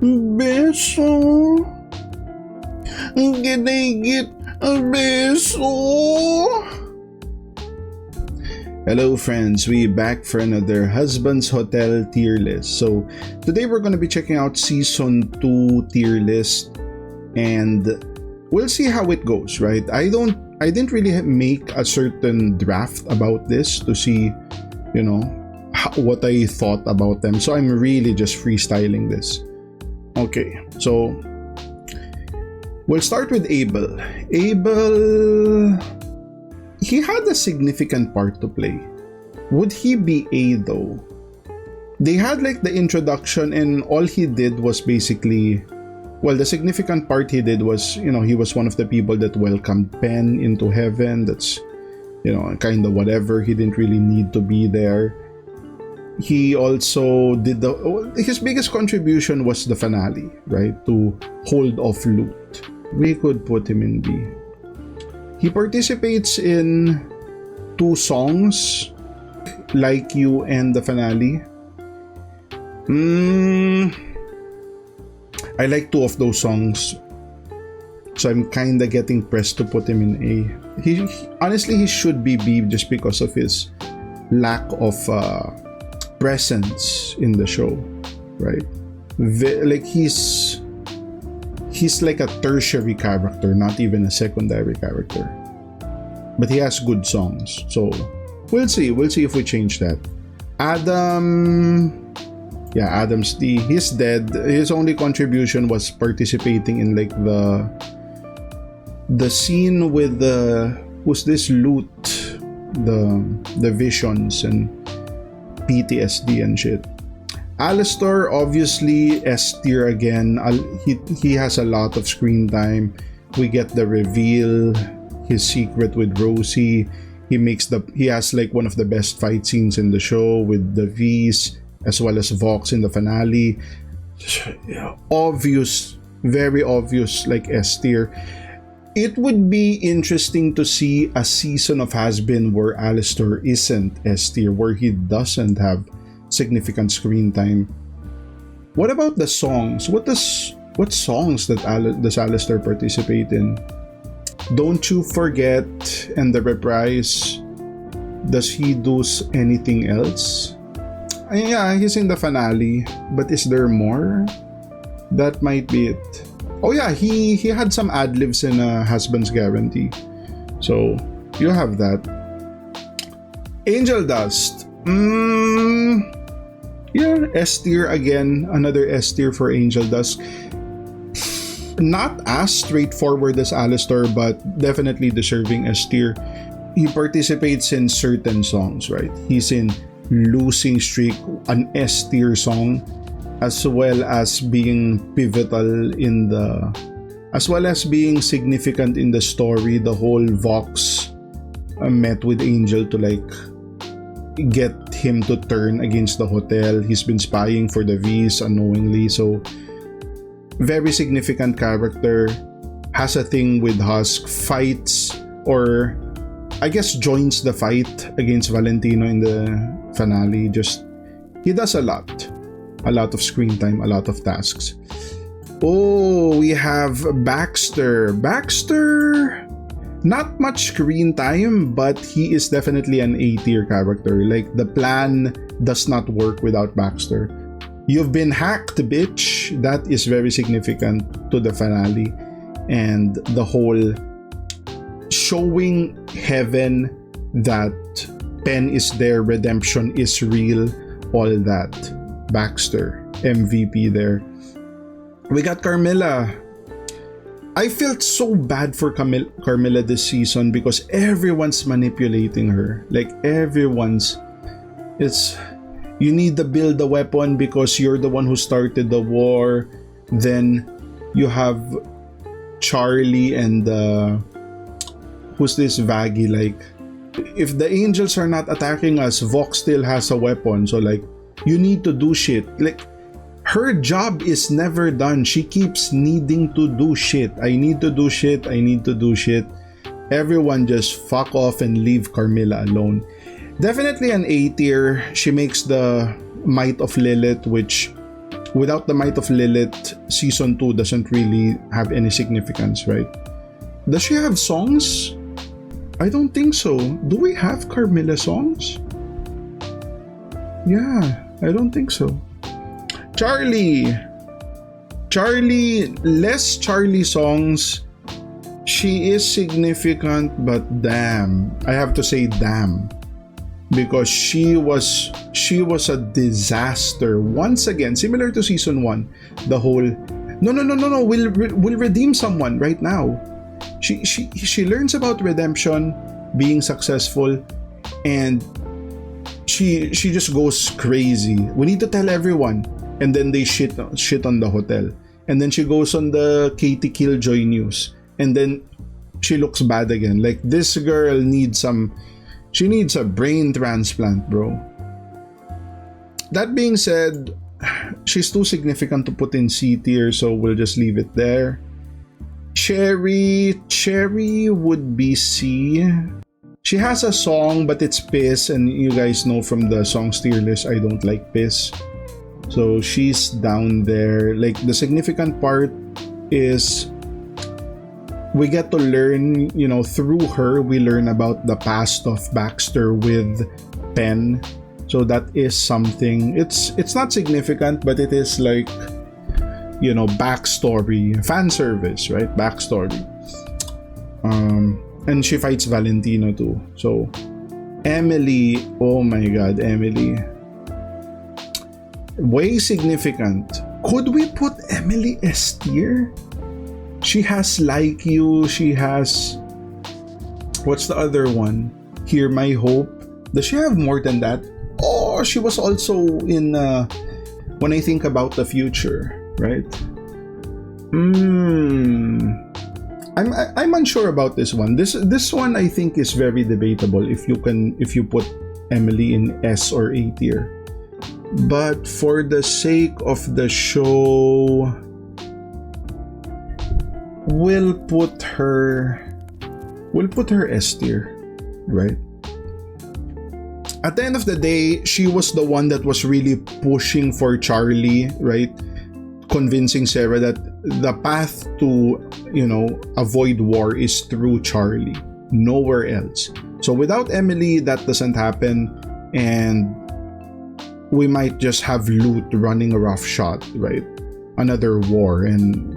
Beso. Can I get a beso? Hello friends, we back for another Husband's Hotel tier list. So today we're going to be checking out season 2 tier list and we'll see how it goes, right? I didn't really make a certain draft about this to see, what I thought about them. So I'm really just freestyling this. Okay, so we'll start with Abel. Abel, he had a significant part to play. Would he be A though? They had like the introduction and all he did was basically, well, the significant part he did was, he was one of the people that welcomed Ben into heaven. That's, kind of whatever. He didn't really need to be there. He also did his biggest contribution was the finale, right? To hold off loot. We could put him in B. He participates in 2 songs, Like You and the finale. I like 2 of those songs, so I'm kinda getting pressed to put him in A. Honestly, he should be B just because of his lack of presence in the show, right? He's like a tertiary character, not even a secondary character. But he has good songs, so we'll see if we change that. Adam's D. He's dead. His only contribution was participating in like the scene with who's this loot, the visions and PTSD and shit. Alistair, obviously S tier again. He has a lot of screen time. We get the reveal, his secret with Rosie. He has like one of the best fight scenes in the show with the V's as well as Vox in the finale. Obvious, very obvious, like S tier. It would be interesting to see a season of Hazbin where Alistair isn't S tier, where he doesn't have significant screen time. What about the songs? What songs does Alistair participate in? Don't You Forget and The Reprise. Does he do anything else? Yeah, he's in the finale, but is there more? That might be it. Oh yeah, he had some ad-libs in Husband's Guarantee. So, you have that. Angel Dust. Yeah, S tier again. Another S tier for Angel Dust. Not as straightforward as Alistair, but definitely deserving S tier. He participates in certain songs, right? He's in Losing Streak, an S tier song, as well as being pivotal as well as being significant in the story. The whole Vox met with Angel to like get him to turn against the hotel. He's been spying for the V's unknowingly, so very significant character. Has a thing with Husk, fights, or I guess joins the fight against Valentino in the finale. He does a lot of screen time, a lot of tasks. Oh, we have Baxter. Not much screen time, but he is definitely an A tier character. Like, the plan does not work without Baxter. You've been hacked, bitch. That is very significant to the finale. And the whole showing heaven that Penn is there, redemption is real, all that. Baxter, MVP there. We got Carmilla. I felt so bad for Carmilla this season because everyone's manipulating her. Like, you need to build a weapon because you're the one who started the war. Then you have Charlie and who's this Vaggie, like, if the angels are not attacking us, Vox still has a weapon, so like, you need to do shit. Like, her job is never done. She keeps needing to do shit. I need to do shit. Everyone just fuck off and leave Carmilla alone. Definitely an A tier. She makes the Might of Lilith, which without the might of Lilith, season 2 doesn't really have any significance, right? Does she have songs? I don't think so. Do we have Carmilla songs? Yeah, I don't think so. Charlie, less Charlie songs. She is significant, but damn, I have to say damn, because she was a disaster once again. Similar to season 1, the whole no, we'll redeem someone right now. She learns about redemption, being successful, and she just goes crazy. We need to tell everyone, and then they shit on the hotel, and then she goes on the Katie Killjoy news, and then she looks bad again. Like, this girl needs a brain transplant, bro. That being said, she's too significant to put in C tier, so we'll just leave it there. Cherry would be C. She has a song, but it's piss, and you guys know from the songs tier list, I don't like piss. So she's down there. Like, the significant part is we get to learn, through her, we learn about the past of Baxter with Penn. So that is something. It's not significant, but it is like, backstory, fan service, right? Backstory. And she fights Valentino too. So Emily, oh my god, Emily, way significant. Could we put Emily S tier? She has Like You, she has, what's the other one? Hear My Hope. Does she have more than that? Oh, she was also in When I Think About the Future, right? I'm unsure about this one. This one I think is very debatable if you put Emily in S or A tier. But for the sake of the show, we'll put her S tier, right? At the end of the day, she was the one that was really pushing for Charlie, right? Convincing Sarah that the path to, avoid war is through Charlie, nowhere else. So without Emily, that doesn't happen, and we might just have Lute running a rough shot, right? Another war, and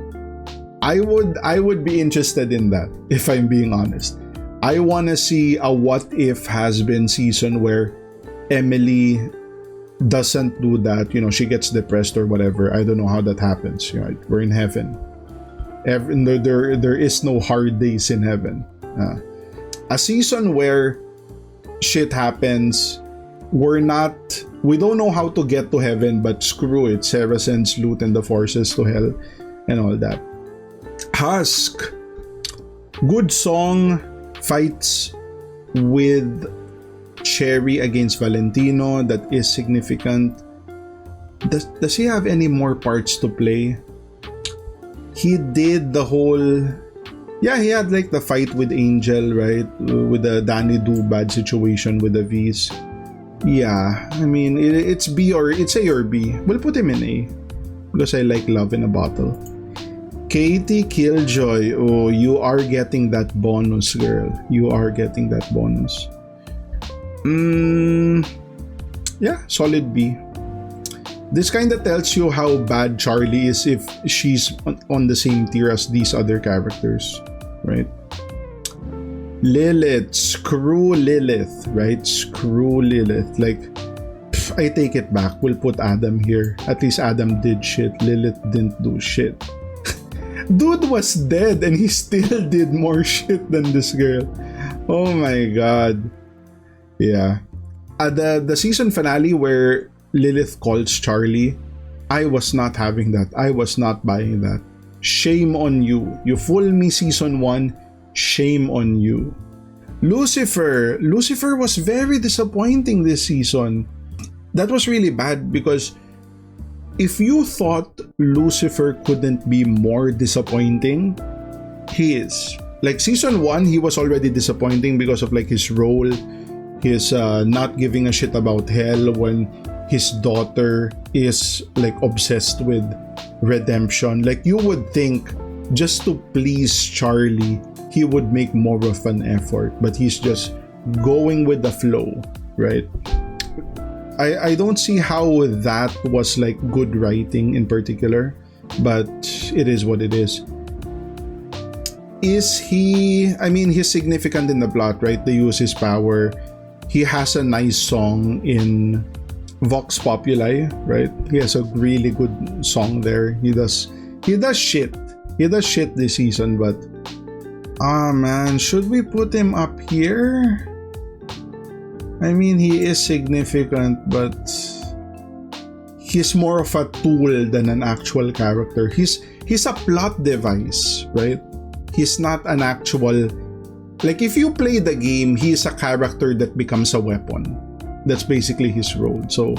I would be interested in that, if I'm being honest. I want to see a what if Hazbin season where Emily doesn't do that, she gets depressed or whatever. I don't know how that happens, right? We're in heaven. There is no hard days in heaven. A season where shit happens, we don't know how to get to heaven, but screw it, Sarah sends Lute and the forces to hell and all that. Husk, good song, fights with Cherry against Valentino, that is significant. Does he have any more parts to play? He did the whole, he had like the fight with Angel, right? With the Danny Dubad situation with the V's. Yeah, I mean, it's A or B. We'll put him in A because I like Love in a Bottle. Katie Killjoy, oh, you are getting that bonus, girl. You are getting that bonus. Yeah, solid B. This kind of tells you how bad Charlie is if she's on the same tier as these other characters, right? Lilith, screw Lilith, right? Screw Lilith. Like, I take it back. We'll put Adam here. At least Adam did shit. Lilith didn't do shit. Dude was dead and he still did more shit than this girl. Oh my god. Yeah. The season finale where Lilith calls Charlie, I was not having that. I was not buying that. Shame on you. You fool me season 1. Shame on you. Lucifer was very disappointing this season. That was really bad because if you thought Lucifer couldn't be more disappointing, he is. Like season 1, he was already disappointing because of like his role. He's not giving a shit about hell when his daughter is like obsessed with redemption. Like, you would think just to please Charlie, he would make more of an effort, but he's just going with the flow, right? I don't see how that was like good writing in particular, but it is what it is. Is he, I mean, he's significant in the plot, right? They use his power. He has a nice song in Vox Populi, right? He has a really good song there. He does shit. He does shit this season, but man, should we put him up here? I mean, he is significant, but he's more of a tool than an actual character. He's a plot device, right? He's not an actual, like, if you play the game, he's a character that becomes a weapon. That's basically his role. So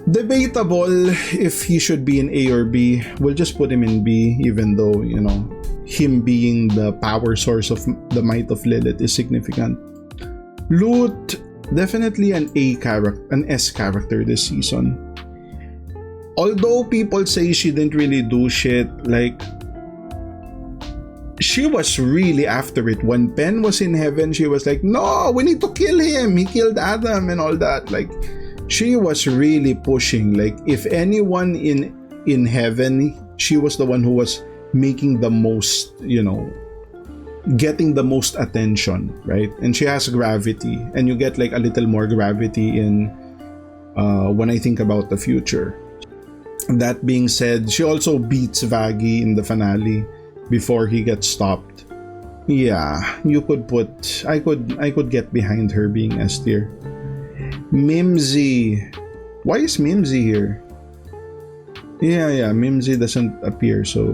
debatable if he should be in A or B. We'll just put him in B, even though, you know, him being the power source of the Might of Lilith is significant. Lute, definitely an A character, an S character this season. Although people say she didn't really do shit, like, she was really after it. When Penn was in heaven, she was like, no, we need to kill him. He killed Adam and all that. Like, she was really pushing. Like, if anyone in heaven, she was the one who was making the most, you know, getting the most attention, right? And she has gravity, and you get like a little more gravity in when I think about the future. That being said, she also beats Vaggie in the finale before he gets stopped. Yeah, you could put, I could get behind her being S tier. Mimsy, why is Mimsy here? Yeah, Mimsy doesn't appear, so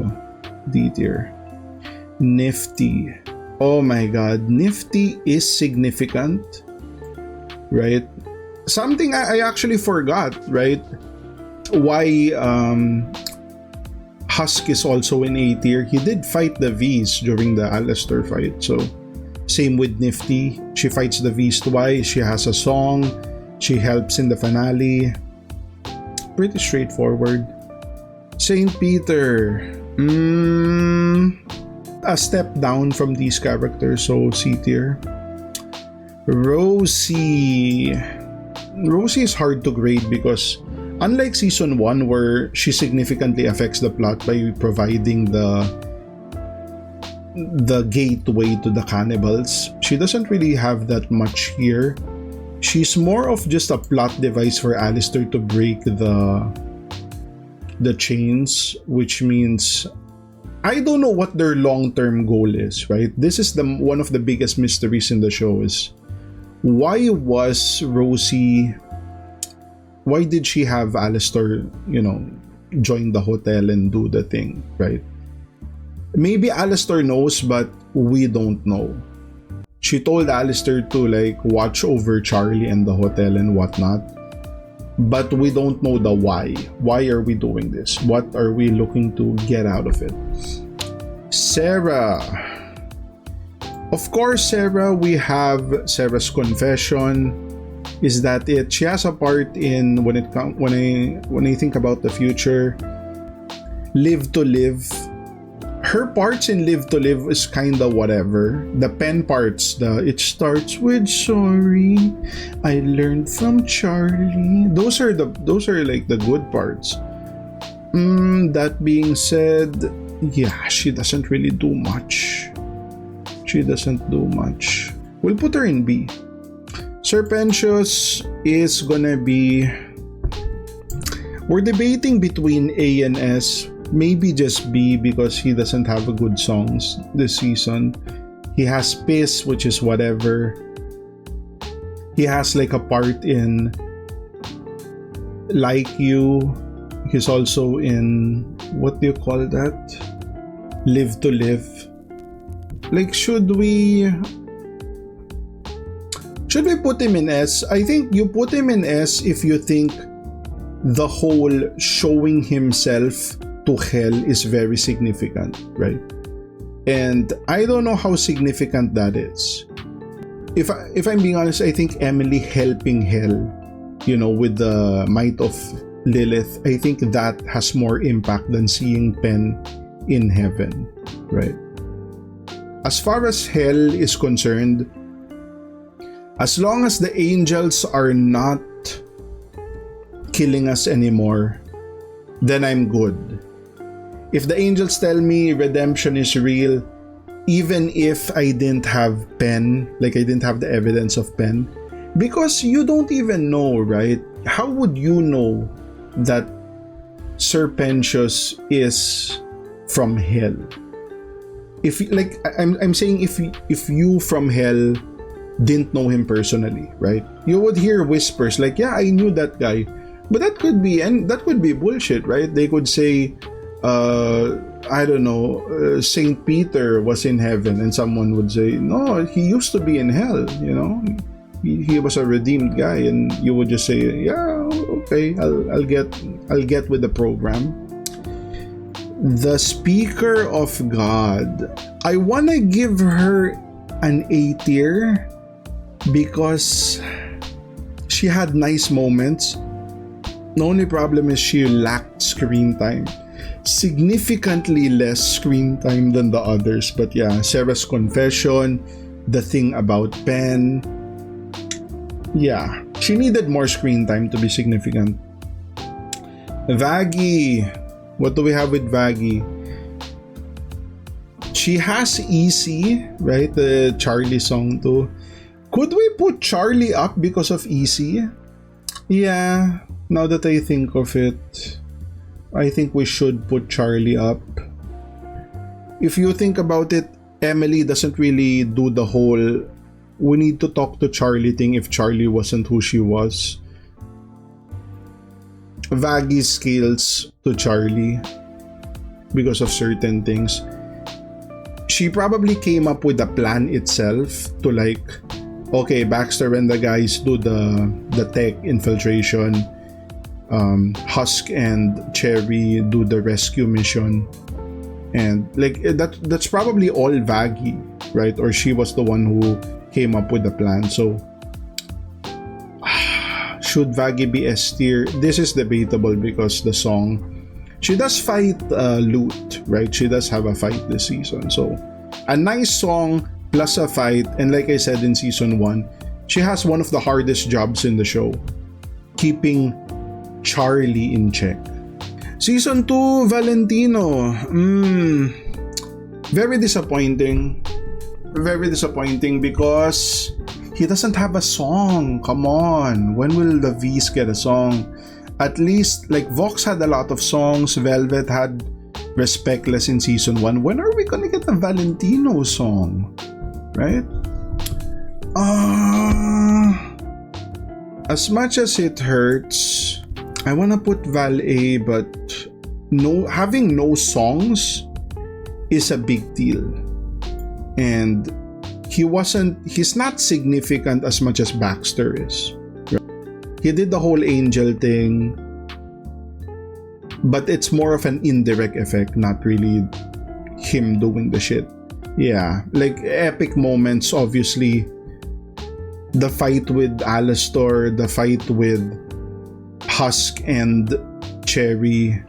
D tier. Nifty, oh my god, Nifty is significant, right? Something I actually forgot, right? Why Husk is also in A tier. He did fight the V's during the Alistair fight, so same with Nifty. She fights the V's twice. She has a song. She helps in the finale. Pretty straightforward. Saint Peter, a step down from these characters, so C tier. Rosie is hard to grade because unlike season 1 where she significantly affects the plot by providing the gateway to the cannibals, she doesn't really have that much here. She's more of just a plot device for Alistair to break the chains, which means I don't know what their long-term goal is, right? This is one of the biggest mysteries in the show is why did she have Alistair, you know, join the hotel and do the thing, right? Maybe Alistair knows, but we don't know. She told Alistair to like watch over Charlie and the hotel and whatnot, but we don't know the why. Why are we doing this? What are we looking to get out of it? Sarah. Of course, Sarah, we have Sarah's confession. Is that it? She has a part in when I think about the future. Live to Live. Her parts in Live to Live is kinda whatever. The Penn parts, it starts with sorry, I learned from Charlie. Those are like the good parts. That being said, yeah, she doesn't really do much. We'll put her in B. Serpentious is gonna be, we're debating between A and S, maybe just B because he doesn't have a good songs this season. He has Piss, which is whatever. He has like a part in Like You. He's also in, what do you call that? Live to Live. Like, should we put him in S? I think you put him in S if you think the whole showing himself to hell is very significant, right? And I don't know how significant that is. if I'm being honest, I think Emily helping Hell, with the might of Lilith, I think that has more impact than seeing Penn in heaven, right? As far as Hell is concerned, as long as the angels are not killing us anymore, then I'm good. If the angels tell me redemption is real, even if I didn't have Penn, like I didn't have the evidence of Penn, because you don't even know, right? How would you know that Serpentius is from hell? If like I'm saying, if you from hell didn't know him personally, right? You would hear whispers like, yeah, I knew that guy. But that could be bullshit, right? They could say, I don't know, Saint Peter was in heaven, and someone would say, no, he used to be in hell, he was a redeemed guy, and you would just say, yeah, okay, I'll get with the program. The Speaker of God, I wanna give her an A tier because she had nice moments. The only problem is she lacked screen time. Significantly less screen time than the others. But yeah, Sarah's confession, the thing about Penn. Yeah, she needed more screen time to be significant. Vaggie. What do we have with Vaggie? She has Easy, right? The Charlie song too. Could we put Charlie up because of Easy? Yeah, now that I think of it, I think we should put Charlie up. If you think about it, Emily doesn't really do the whole we need to talk to Charlie thing if Charlie wasn't who she was. Vaggie scales to Charlie because of certain things. She probably came up with the plan itself to like, okay, Baxter and the guys do the tech infiltration. Husk and Cherry do the rescue mission, and like that's probably all Vaggie, right? Or she was the one who came up with the plan. So should Vaggie be S tier? This is debatable because the song, she does fight Loot, right? She does have a fight this season, so a nice song plus a fight. And like I said in season 1, she has one of the hardest jobs in the show, keeping Charlie in check. Season 2, Valentino. Very disappointing. Very disappointing because he doesn't have a song. Come on. When will the V's get a song? At least, like, Vox had a lot of songs. Velvet had Respectless in season 1. When are we gonna get a Valentino song? Right? As much as it hurts, I wanna put Val A, but having no songs is a big deal. And he's not significant as much as Baxter is. Right? He did the whole angel thing, but it's more of an indirect effect, not really him doing the shit. Yeah, like epic moments, obviously. The fight with Alastor, the fight with Husk and Cherry,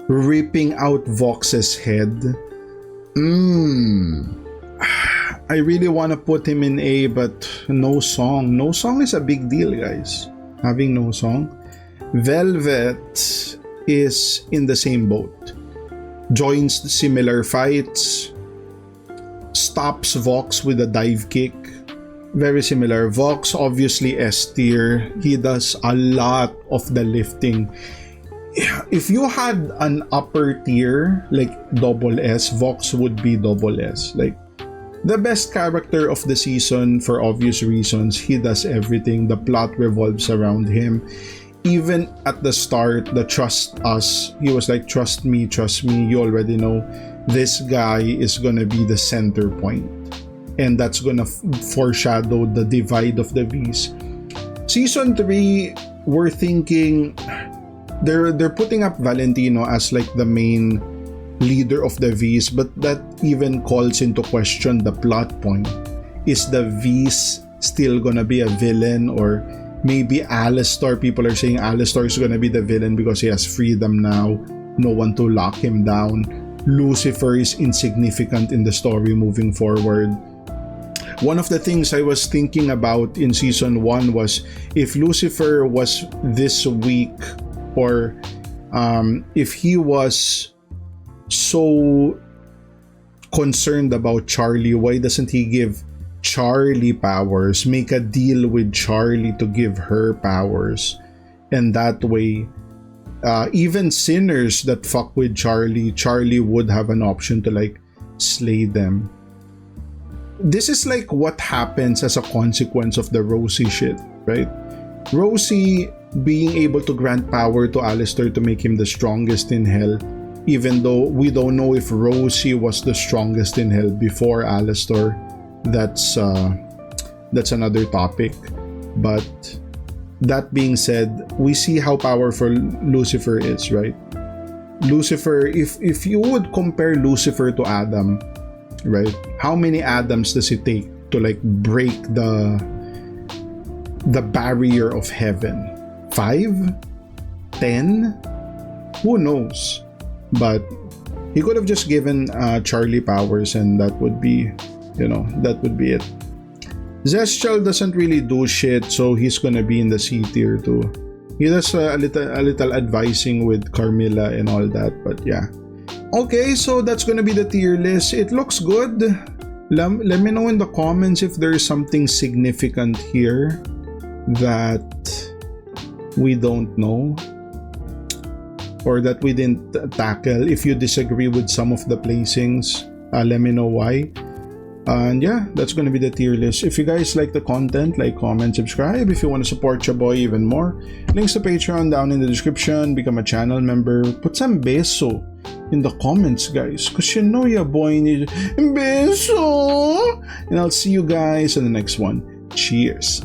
ripping out Vox's head. I really want to put him in A, but no song. No song is a big deal, guys. Having no song. Velvet is in the same boat. Joins similar fights. Stops Vox with a dive kick. Very similar. Vox, obviously S tier. He does a lot of the lifting. If you had an upper tier, like double S, Vox would be double S. Like, the best character of the season for obvious reasons. He does everything. The plot revolves around him. Even at the start, the trust us. He was like, trust me. You already know this guy is gonna be the center point. And that's gonna foreshadow the divide of the V's. Season 3, we're thinking they're putting up Valentino as like the main leader of the V's, but that even calls into question the plot point. is the V's still gonna be a villain, or maybe Alistar, people are saying Alistar is gonna be the villain because he has freedom now, no one to lock him down. Lucifer is insignificant in the story moving forward. One of the things I was thinking about in season 1 was if Lucifer was this weak, or if he was so concerned about Charlie, why doesn't he give Charlie powers, make a deal with Charlie to give her powers, and that way even sinners that fuck with Charlie would have an option to like slay them. This is like what happens as a consequence of the Rosie shit, right? Rosie being able to grant power to Alistair to make him the strongest in hell, even though we don't know if Rosie was the strongest in hell before Alistair. That's another topic. But that being said, we see how powerful Lucifer is, right? Lucifer, if you would compare Lucifer to Adam, right? How many Adams does it take to like break the barrier of heaven? 5? 10? Who knows? But he could have just given Charlie powers, and that would be, that would be it. Zestial doesn't really do shit, so he's gonna be in the C tier too. He does a little advising with Carmilla and all that, but yeah. Okay, so that's gonna be the tier list. It looks good. Let me know in the comments if there's something significant here that we don't know, or that we didn't tackle. If you disagree with some of the placings, let me know why. And yeah, that's gonna be the tier list. If you guys like the content, like, comment, subscribe. If you want to support your boy even more, links to Patreon down in the description. Become a channel member. Put some beso in the comments, guys, because you know your boy needs beso. And I'll see you guys in the next one. Cheers.